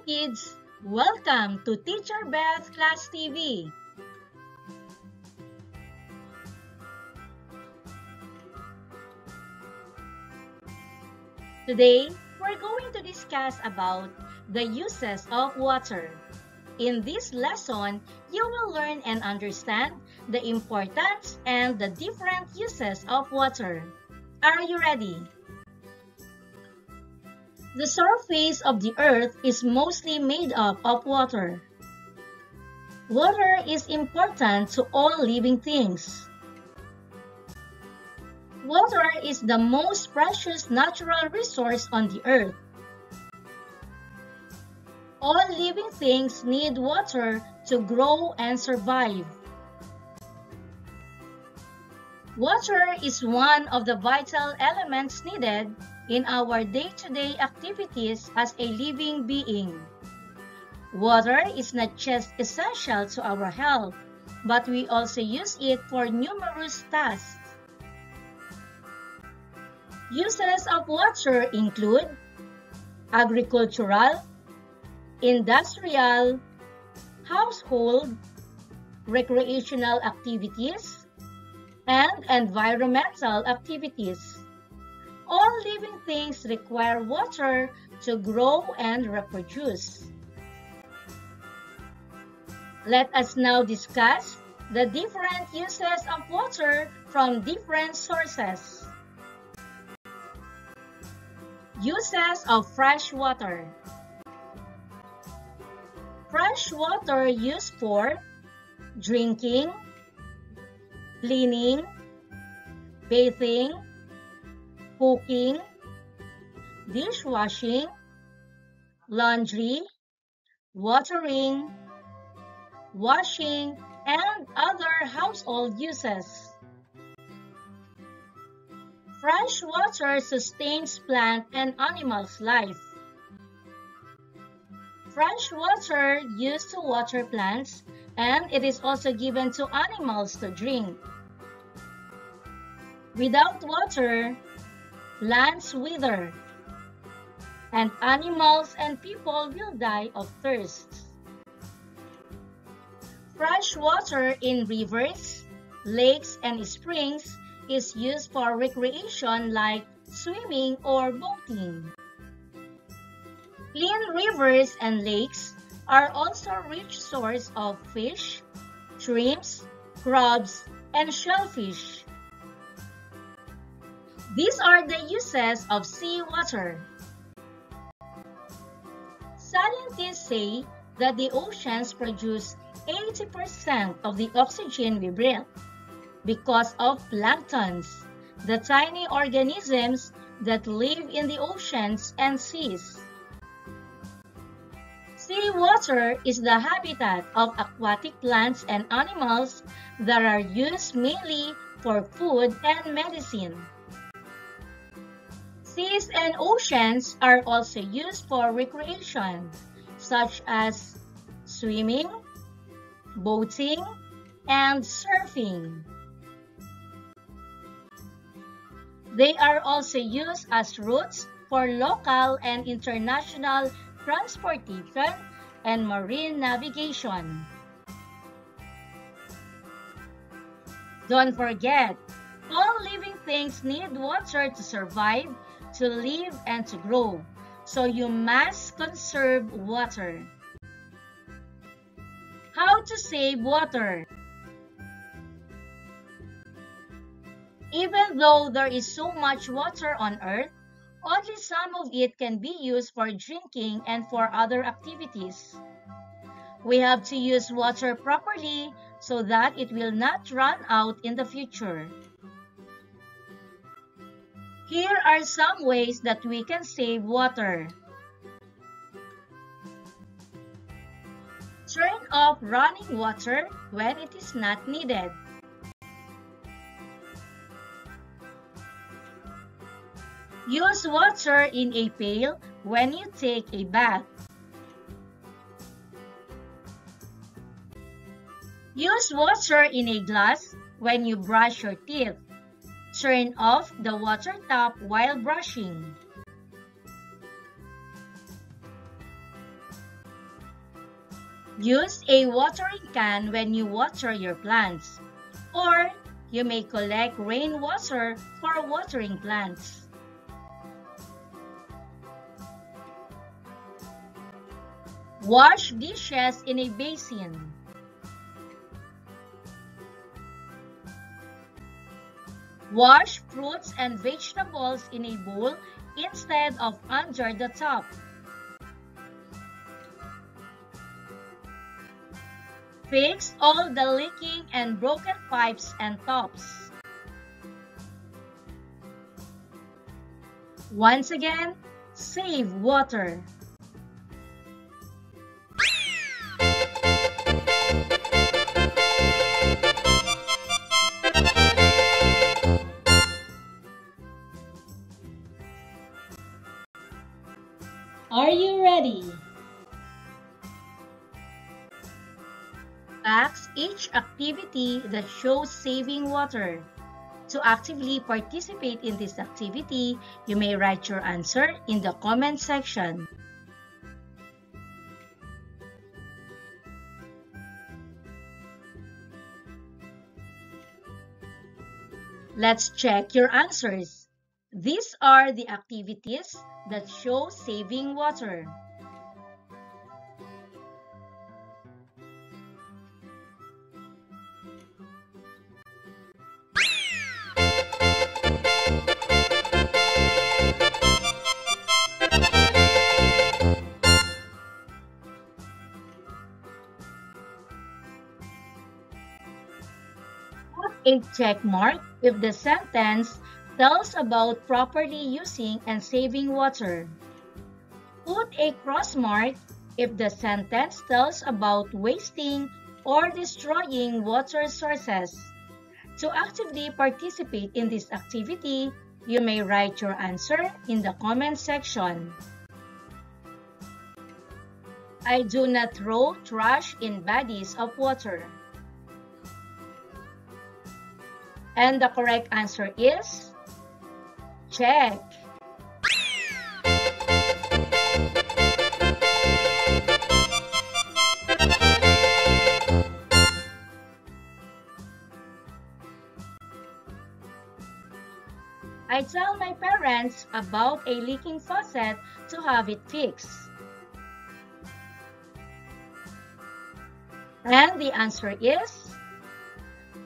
kids! Welcome to Teacher Beth Class TV. Today, we're going to discuss about the uses of water. In this lesson, you will learn and understand the importance and the different uses of water. Are you ready? The surface of the earth is mostly made up of water. Water is important to all living things. Water is the most precious natural resource on the earth. All living things need water to grow and survive. Water is one of the vital elements needed in our day-to-day activities as a living being. Water is not just essential to our health, but we also use it for numerous tasks. Uses of water include agricultural, industrial, household, recreational activities, and environmental activities. All living things require water to grow and reproduce. Let us now discuss the different uses of water from different sources. Uses of fresh water. Fresh water used for drinking, cleaning, bathing, cooking, dishwashing, laundry, watering, washing, and other household uses. Fresh water sustains plant and animals' life. Fresh water used to water plants, and it is also given to animals to drink. Without water, plants wither, and animals and people will die of thirst. Fresh water in rivers, lakes, and springs is used for recreation like swimming or boating. Clean rivers and lakes are also a rich source of fish, shrimps, crabs, and shellfish. These are the uses of seawater. Scientists say that the oceans produce 80% of the oxygen we breathe because of planktons, the tiny organisms that live in the oceans and seas. Seawater is the habitat of aquatic plants and animals that are used mainly for food and medicine. Seas and oceans are also used for recreation, such as swimming, boating, and surfing. They are also used as routes for local and international transportation and marine navigation. Don't forget, all living things need water to survive, to live, and to grow, so you must conserve water. How to save water? Even though there is so much water on Earth, only some of it can be used for drinking and for other activities. We have to use water properly so that it will not run out in the future. Here are some ways that we can save water. Turn off running water when it is not needed. Use water in a pail when you take a bath. Use water in a glass when you brush your teeth. Turn off the water tap while brushing. Use a watering can when you water your plants, or you may collect rainwater for watering plants. Wash dishes in a basin. Wash fruits and vegetables in a bowl instead of under the tub. Fix all the leaking and broken pipes and tops. Once again, save water. Are you ready? Ask each activity that shows saving water. To actively participate in this activity, you may write your answer in the comment section. Let's check your answers. These are the activities that show saving water. Put a check mark if the sentence tells about properly using and saving water. Put a cross mark if the sentence tells about wasting or destroying water sources. To actively participate in this activity, you may write your answer in the comment section. I do not throw trash in bodies of water. And the correct answer is check. I tell my parents about a leaking faucet to have it fixed. And the answer is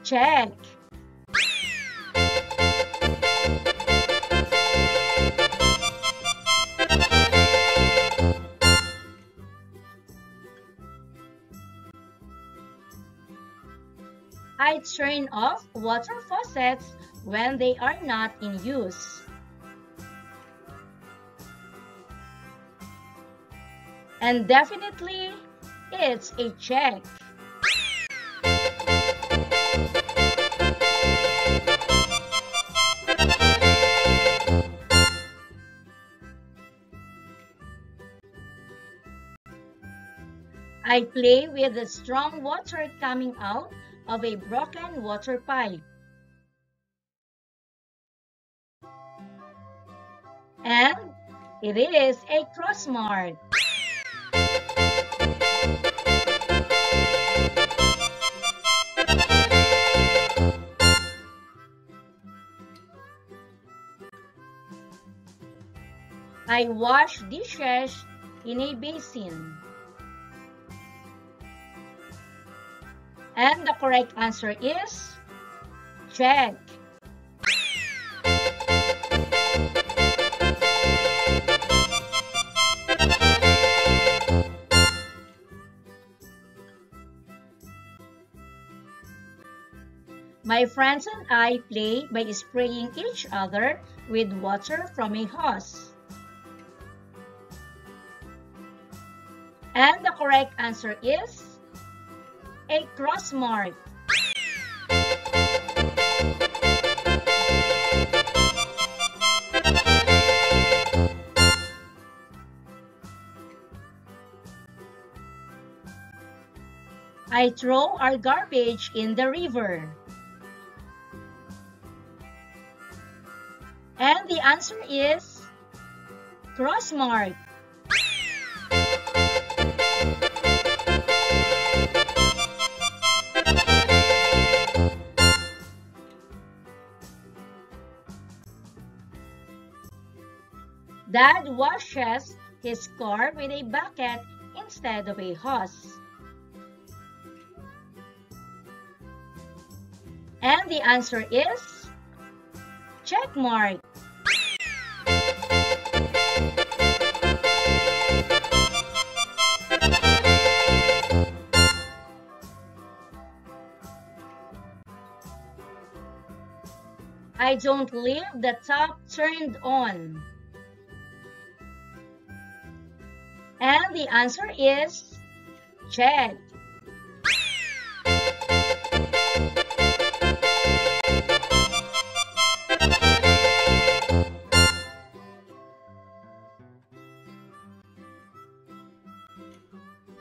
check. I turn off water faucets when they are not in use. And definitely, it's a check. I play with the strong water coming out of a broken water pipe. And it is a cross mark. I wash dishes in a basin. And the correct answer is check. My friends and I play by spraying each other with water from a hose. And the correct answer is a cross mark. I throw our garbage in the river. And the answer is cross mark. Dad washes his car with a bucket instead of a hose. And the answer is check mark. I don't leave the tap turned on. And the answer is check.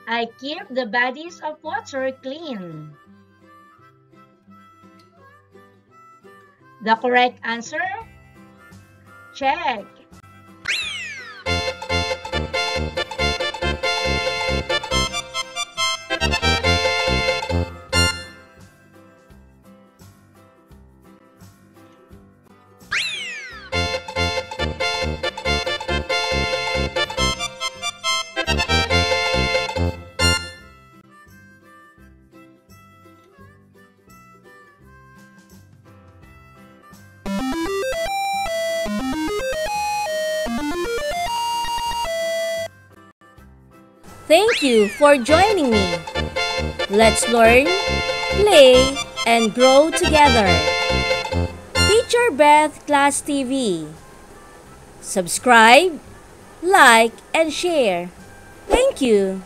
I keep the bodies of water clean. The correct answer? Check. Thank you for joining me. Let's learn, play, and grow together. Teacher Beth Class TV. Subscribe, like, and share. Thank you.